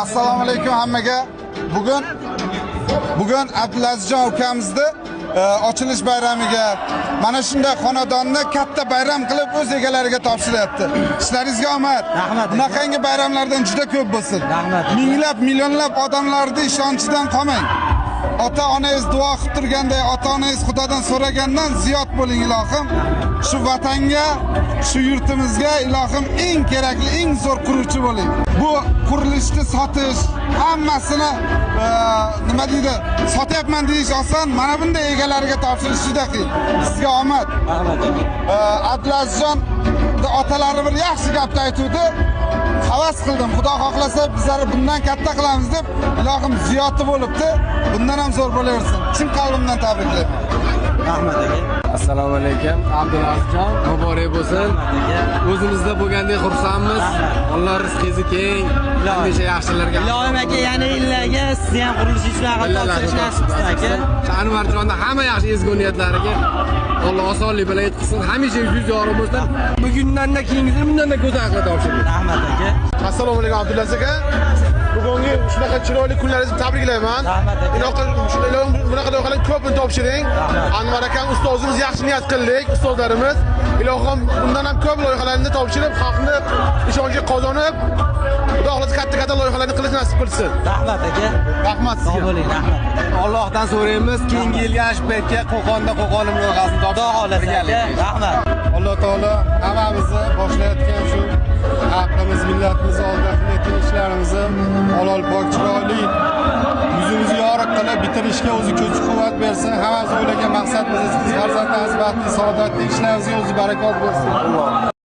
Assalomu alaykum hammaga. Bugun Abdulazizjon ukamizni ochilish bayramiga mana shunday xonadonni katta bayram qilib o'z egalariga topshiryapti. Ishlaringizga omad. Rahmat. Bunaqangi bayramlardan juda ko'p bo'lsin. Rahmat. Minglab, millionlab odamlarning ishonchidan qolmang. Ota-onangiz duo qilib turganday, ota-onangiz Xudodan so'ragandan ziyod bo'ling ilohim. Shu vatanga, shu yurtimizga ilohim eng kerakli, eng zo'r quruvchi bo'ling. Bu qurilishni sotish, hammasini nima deydi, sotyapman deyish oson, mana bunday egalariga topshirish juda qiyin. Sizga omad. Abdulazizjon otalari bir yaxshi gapni aytuvdi. Havas qildim. Xudo xohlasa bizlar bundan katta qilamiz deb, ilohim ziyodi bo'libdi. Bundan ham zo'r bo'laversin. Chin qalbimdan tabriklayman. Rahmat aka. Assalomu alaykum. Abdulazizjon, muborak bo'lsin. O'zimizda bo'lgandek xursandmiz. Alloh rizqingizni keng, hamisha yaxshilarga. Ilohim aka, yana yillarga sizni ham qurilish ishlariga topshirish nasib qilsin aka. Anvarjonda hamma yaxshi ezgu niyatlariga Alloh osonlik bilan yetkazsin. Hamisha yuz yorug' bo'lsin. Bugundan-da keyingisini bundan-da go'zal qilib topshirdik. Rahmat aka. Assalomu alaykum Abdulaziz aka. Bugungi shunaqa chiroyli kunlaringizni tabriklayman. Rahmat aka. Bunaqa loyihalarni ko'pini topshiring. Anvar akam ustozimiz yaxshi niyat qildik, ustozlarimiz. Ilohim bundan ham ko'p loyihalarni topshirib, xalqni ishonchiga qozonib, Xudo xohlasa katta loyihalarni qilish nasib qilsin. Rahmat aka. Rahmat Sog' sizga. bo'ling, rahmat. Allohdan so'raymiz, keyingi yilga shu paytga Qo'qonim loyihasini Xudo xohlasa aka. Rahmat. Alloh taolo hammamizni boshlayotgan shu xalqimiz, millatimiz oldida qilayotgan ishlarimizni halol, pok, chiroyli, yuzimizni yorug' qilib bitirishga o'zi kuch-quvvat bersin. Hammamiz o'ylagan maqsadimiz, farzandlarimiz baxtli, saodatli ishlarimizga o'zi barakot bersin.